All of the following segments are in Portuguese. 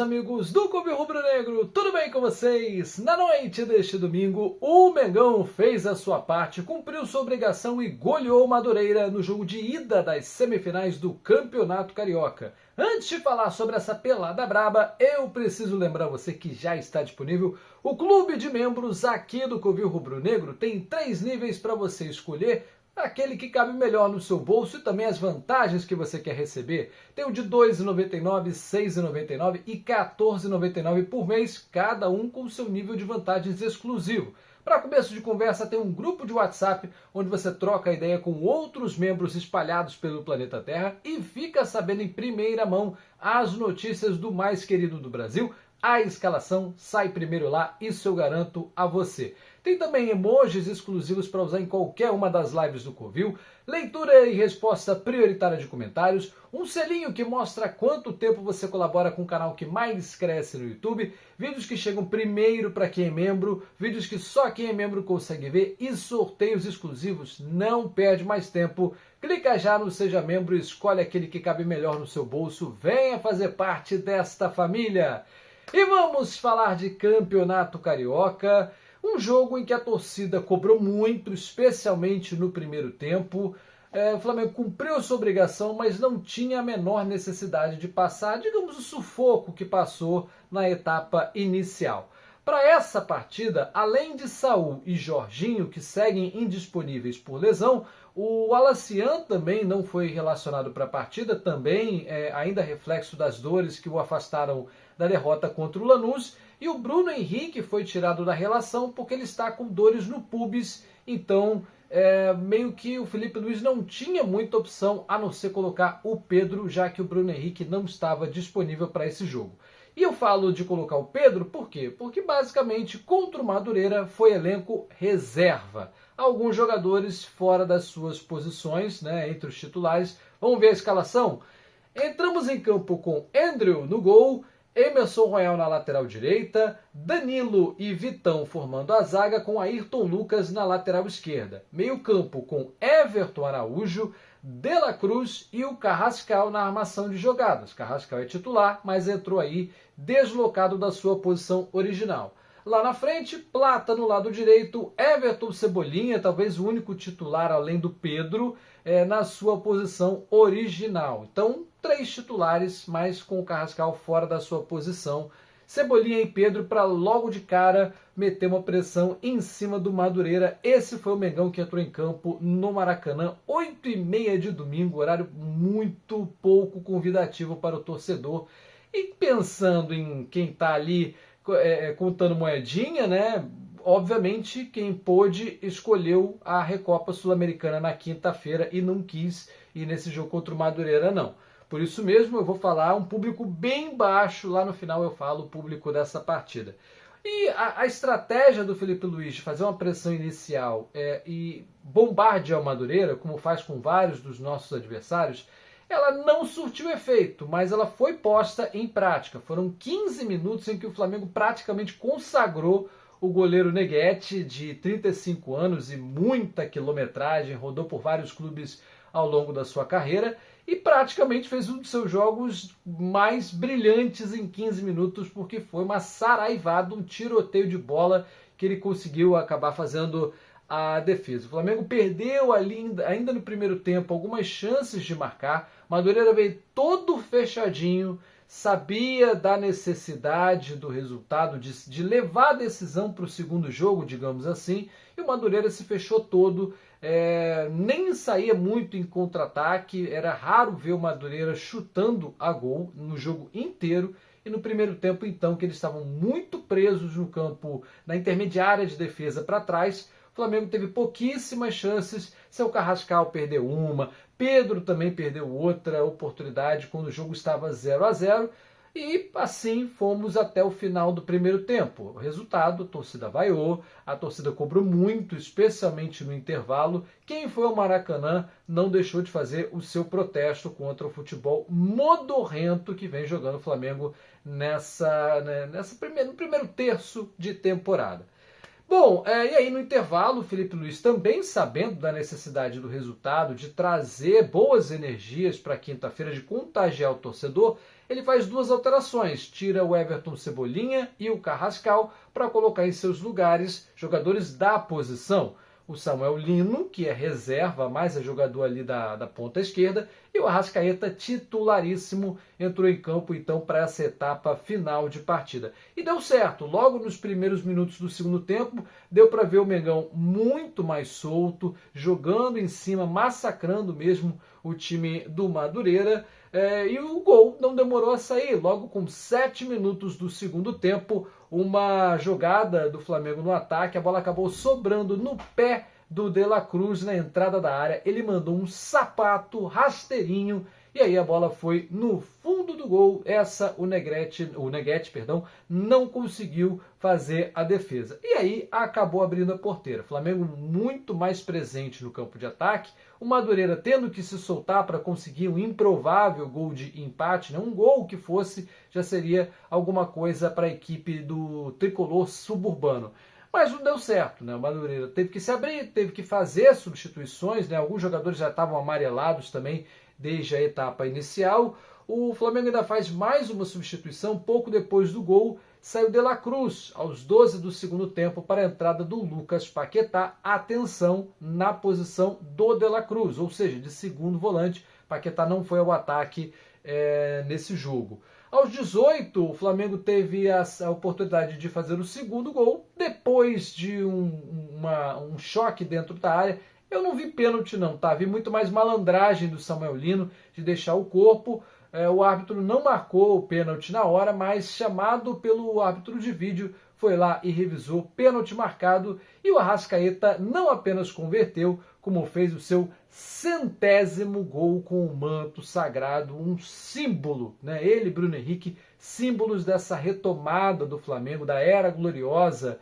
meus amigos do Clube Rubro Negro, tudo bem com vocês? Na noite deste domingo, o Mengão fez a sua parte, cumpriu sua obrigação e goleou o Madureira no jogo de ida das semifinais do Campeonato Carioca. Antes de falar sobre essa pelada braba, eu preciso lembrar você que já está disponível o clube de membros aqui do Clube Rubro Negro. Tem 3 níveis para você escolher, aquele que cabe melhor no seu bolso e também as vantagens que você quer receber. Tem o de R$ 2,99, R$ 6,99 e R$ 14,99 por mês, cada um com seu nível de vantagens exclusivo. Para começo de conversa, tem um grupo de WhatsApp onde você troca ideia com outros membros espalhados pelo planeta Terra e fica sabendo em primeira mão as notícias do mais querido do Brasil. A escalação sai primeiro lá, isso eu garanto a você. Tem também emojis exclusivos para usar em qualquer uma das lives do Covil, leitura e resposta prioritária de comentários, um selinho que mostra quanto tempo você colabora com o canal que mais cresce no YouTube, vídeos que chegam primeiro para quem é membro, vídeos que só quem é membro consegue ver e sorteios exclusivos. Não perde mais tempo, clica já no Seja Membro e escolhe aquele que cabe melhor no seu bolso. Venha fazer parte desta família! E vamos falar de Campeonato Carioca, um jogo em que a torcida cobrou muito, especialmente no primeiro tempo. O Flamengo cumpriu sua obrigação, mas não tinha a menor necessidade de passar, digamos, o sufoco que passou na etapa inicial. Para essa partida, além de Saul e Jorginho, que seguem indisponíveis por lesão, o Walacian também não foi relacionado para a partida, também ainda reflexo das dores que o afastaram da derrota contra o Lanús, e o Bruno Henrique foi tirado da relação porque ele está com dores no pubis, então meio que o Felipe Luiz não tinha muita opção a não ser colocar o Pedro, já que o Bruno Henrique não estava disponível para esse jogo. E eu falo de colocar o Pedro por quê? Porque basicamente contra o Madureira foi elenco reserva. Alguns jogadores fora das suas posições, entre os titulares. Vamos ver a escalação? Entramos em campo com Andrew no gol, Emerson Royal na lateral direita, Danilo e Vitão formando a zaga com Ayrton Lucas na lateral esquerda. Meio campo com Everton Araújo, De La Cruz e o Carrascal na armação de jogadas. Carrascal é titular, mas entrou aí deslocado da sua posição original. Lá na frente, Plata no lado direito, Everton Cebolinha, talvez o único titular além do Pedro, na sua posição original. Então, 3 titulares, mas com o Carrascal fora da sua posição. Cebolinha e Pedro para logo de cara meter uma pressão em cima do Madureira. Esse foi o Mengão que entrou em campo no Maracanã, 8h30 de domingo, horário muito pouco convidativo para o torcedor. E pensando em quem está ali contando moedinha, obviamente quem pôde escolheu a Recopa Sul-Americana na quinta-feira e não quis ir nesse jogo contra o Madureira, não. Por isso mesmo eu vou falar um público bem baixo, lá no final eu falo o público dessa partida. E a estratégia do Felipe Luiz de fazer uma pressão inicial e bombardear o Madureira, como faz com vários dos nossos adversários, ela não surtiu efeito, mas ela foi posta em prática. Foram 15 minutos em que o Flamengo praticamente consagrou o goleiro Neguete, de 35 anos e muita quilometragem, rodou por vários clubes ao longo da sua carreira e praticamente fez um dos seus jogos mais brilhantes em 15 minutos, porque foi uma saraivada, um tiroteio de bola que ele conseguiu acabar fazendo a defesa. O Flamengo perdeu ali, ainda no primeiro tempo, algumas chances de marcar. Madureira veio todo fechadinho, sabia da necessidade do resultado, de levar a decisão para o segundo jogo, digamos assim, e o Madureira se fechou todo, nem saía muito em contra-ataque, era raro ver o Madureira chutando a gol no jogo inteiro. E no primeiro tempo, então, que eles estavam muito presos no campo, na intermediária de defesa para trás, o Flamengo teve pouquíssimas chances. Seu Carrascal perdeu uma, Pedro também perdeu outra oportunidade quando o jogo estava 0-0. E assim fomos até o final do primeiro tempo. O resultado, a torcida vaiou, a torcida cobrou muito, especialmente no intervalo. Quem foi ao Maracanã não deixou de fazer o seu protesto contra o futebol modorrento que vem jogando o Flamengo no primeiro terço de temporada. Bom, e aí no intervalo, o Felipe Luiz, também sabendo da necessidade do resultado, de trazer boas energias para quinta-feira, de contagiar o torcedor, ele faz duas alterações, tira o Everton Cebolinha e o Carrascal para colocar em seus lugares jogadores da posição. O Samuel Lino, que é reserva, mais é jogador ali da ponta esquerda, e o Arrascaeta, titularíssimo, entrou em campo então para essa etapa final de partida. E deu certo, logo nos primeiros minutos do segundo tempo, deu para ver o Mengão muito mais solto, jogando em cima, massacrando mesmo o time do Madureira, e o gol não demorou a sair. Logo com 7 minutos do segundo tempo, uma jogada do Flamengo no ataque, a bola acabou sobrando no pé do De La Cruz na entrada da área. Ele mandou um sapato rasteirinho e aí a bola foi no fundo do gol. O Neguete, não conseguiu fazer a defesa. E aí acabou abrindo a porteira. Flamengo muito mais presente no campo de ataque. O Madureira tendo que se soltar para conseguir um improvável gol de empate, né? Um gol que fosse, já seria alguma coisa para a equipe do tricolor suburbano. Mas não deu certo, né? O Madureira teve que se abrir, teve que fazer substituições, né? Alguns jogadores já estavam amarelados também desde a etapa inicial. O Flamengo ainda faz mais uma substituição, pouco depois do gol, saiu De La Cruz, aos 12 do segundo tempo, para a entrada do Lucas Paquetá. Atenção na posição do De La Cruz, ou seja, de segundo volante. Paquetá não foi ao ataque nesse jogo. Aos 18, o Flamengo teve a oportunidade de fazer o segundo gol, depois de um choque dentro da área. Eu não vi pênalti não, tá? Vi muito mais malandragem do Samuel Lino de deixar o corpo. O árbitro não marcou o pênalti na hora, mas chamado pelo árbitro de vídeo, foi lá e revisou, pênalti marcado, e o Arrascaeta não apenas converteu, como fez o seu 100º gol com o manto sagrado, um símbolo, né? Ele e Bruno Henrique, símbolos dessa retomada do Flamengo, da era gloriosa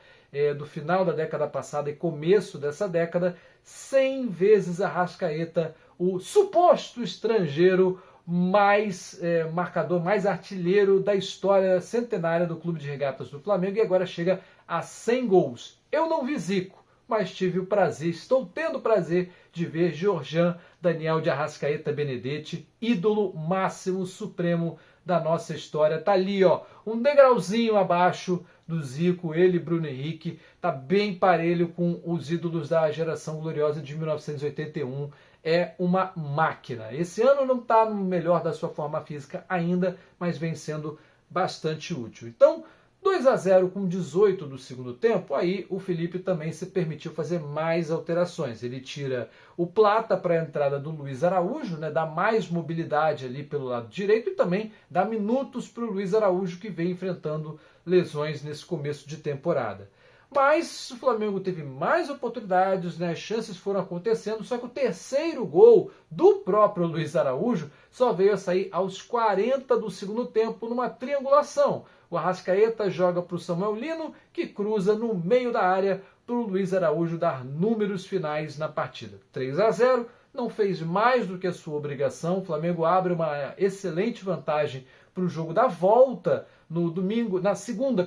do final da década passada e começo dessa década. 100 vezes Arrascaeta, o suposto estrangeiro mais marcador, mais artilheiro da história centenária do Clube de Regatas do Flamengo, e agora chega a 100 gols. Eu não vi Zico, mas tive o prazer, estou tendo o prazer de ver Georjan Daniel de Arrascaeta Benedetti, ídolo máximo, supremo da nossa história. Tá ali, ó, um degrauzinho abaixo do Zico, ele e Bruno Henrique, tá bem parelho com os ídolos da geração gloriosa de 1981. É uma máquina. Esse ano não está no melhor da sua forma física ainda, mas vem sendo bastante útil. Então, 2-0 com 18 do segundo tempo, aí o Felipe também se permitiu fazer mais alterações. Ele tira o Plata para a entrada do Luiz Araújo, né, dá mais mobilidade ali pelo lado direito e também dá minutos para o Luiz Araújo, que vem enfrentando lesões nesse começo de temporada. Mas o Flamengo teve mais oportunidades, né? As chances foram acontecendo, só que o terceiro gol do próprio Luiz Araújo só veio a sair aos 40 do segundo tempo numa triangulação. O Arrascaeta joga para o Samuel Lino, que cruza no meio da área para o Luiz Araújo dar números finais na partida. 3-0, não fez mais do que a sua obrigação. O Flamengo abre uma excelente vantagem para o jogo da volta no domingo, na segunda,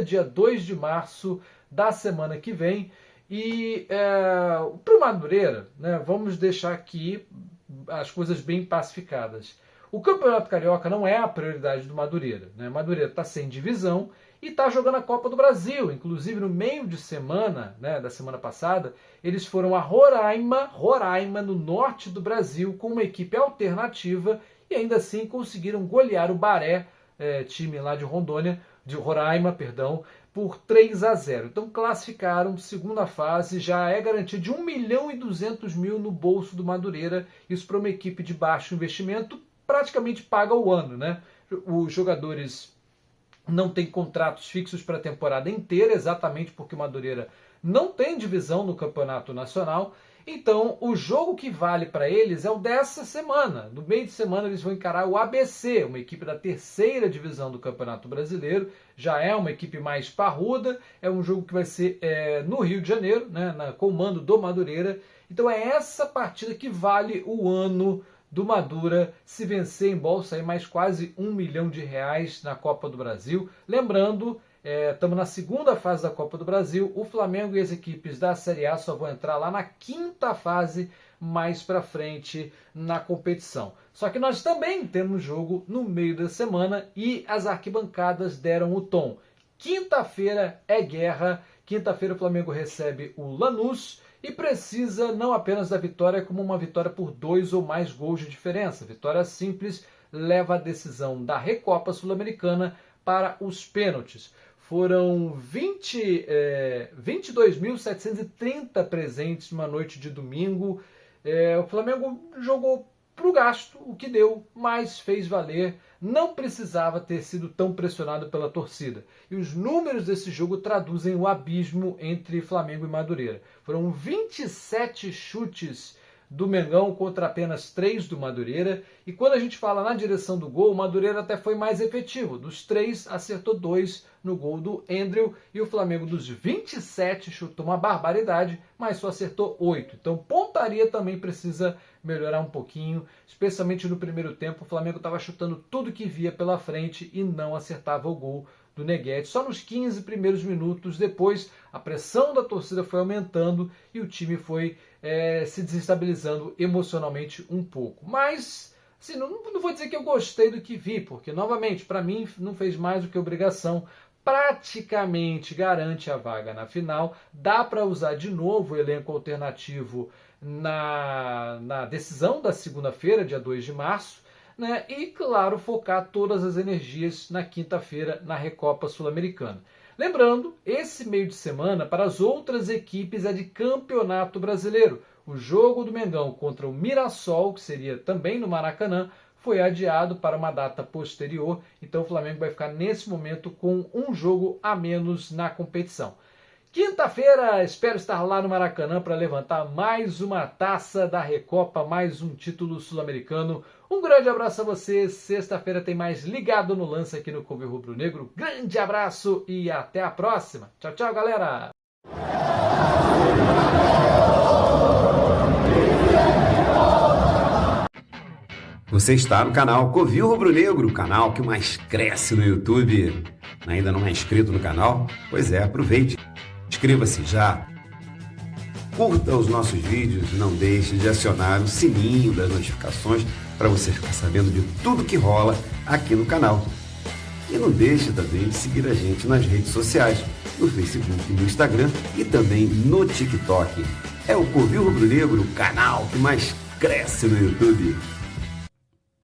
dia 2 de março da semana que vem. E para o Madureira, né, vamos deixar aqui as coisas bem pacificadas. O Campeonato Carioca não é a prioridade do Madureira, né? Madureira está sem divisão e está jogando a Copa do Brasil. Inclusive, no meio de semana, né, da semana passada, eles foram a Roraima, no norte do Brasil, com uma equipe alternativa e ainda assim conseguiram golear o Baré, time lá de Roraima, por 3-0. Então classificaram segunda fase, já é garantia de 1.200.000 no bolso do Madureira. Isso para uma equipe de baixo investimento praticamente paga o ano, né? Os jogadores não têm contratos fixos para a temporada inteira, exatamente porque o Madureira não tem divisão no Campeonato Nacional. Então, o jogo que vale para eles é o dessa semana. No meio de semana, eles vão encarar o ABC, uma equipe da terceira divisão do Campeonato Brasileiro. Já é uma equipe mais parruda. É um jogo que vai ser no Rio de Janeiro, né, na comando do Madureira. Então, é essa partida que vale o ano do Madura. Se vencer em bolsa, aí mais quase R$1 milhão na Copa do Brasil. Lembrando, Estamos na segunda fase da Copa do Brasil. O Flamengo e as equipes da Série A só vão entrar lá na quinta fase, mais para frente na competição. Só que nós também temos jogo no meio da semana e as arquibancadas deram o tom. Quinta-feira é guerra. Quinta-feira o Flamengo recebe o Lanús e precisa não apenas da vitória, como uma vitória por 2 ou mais gols de diferença. Vitória simples leva a decisão da Recopa Sul-Americana para os pênaltis. Foram 22.730 presentes numa noite de domingo. O Flamengo jogou para o gasto, o que deu, mas fez valer. Não precisava ter sido tão pressionado pela torcida. E os números desse jogo traduzem o abismo entre Flamengo e Madureira. Foram 27 chutes do Mengão contra apenas 3 do Madureira. E quando a gente fala na direção do gol, o Madureira até foi mais efetivo. Dos 3, acertou 2 no gol do Endriel. E o Flamengo, dos 27, chutou uma barbaridade, mas só acertou 8. Então, pontaria também precisa melhorar um pouquinho. Especialmente no primeiro tempo, o Flamengo estava chutando tudo que via pela frente e não acertava o gol do Neguete. Só nos 15 primeiros minutos, depois a pressão da torcida foi aumentando e o time foi se desestabilizando emocionalmente um pouco. Mas, assim, não vou dizer que eu gostei do que vi, porque, novamente, para mim não fez mais do que obrigação. Praticamente garante a vaga na final. Dá para usar de novo o elenco alternativo na decisão da segunda-feira, dia 2 de março, né? E, claro, focar todas as energias na quinta-feira na Recopa Sul-Americana. Lembrando, esse meio de semana, para as outras equipes, é de Campeonato Brasileiro. O jogo do Mengão contra o Mirassol, que seria também no Maracanã, foi adiado para uma data posterior. Então o Flamengo vai ficar nesse momento com um jogo a menos na competição. Quinta-feira, espero estar lá no Maracanã para levantar mais uma taça da Recopa, mais um título sul-americano. Um grande abraço a vocês. Sexta-feira tem mais Ligado no Lance aqui no Clube Rubro Negro. Grande abraço e até a próxima. Tchau, tchau, galera. Você está no canal Covil Rubro Negro, o canal que mais cresce no YouTube. Ainda não é inscrito no canal? Pois é, aproveite. Inscreva-se já. Curta os nossos vídeos e não deixe de acionar o sininho das notificações para você ficar sabendo de tudo que rola aqui no canal. E não deixe também de seguir a gente nas redes sociais, no Facebook, no Instagram e também no TikTok. É o Covil Rubro Negro, o canal que mais cresce no YouTube.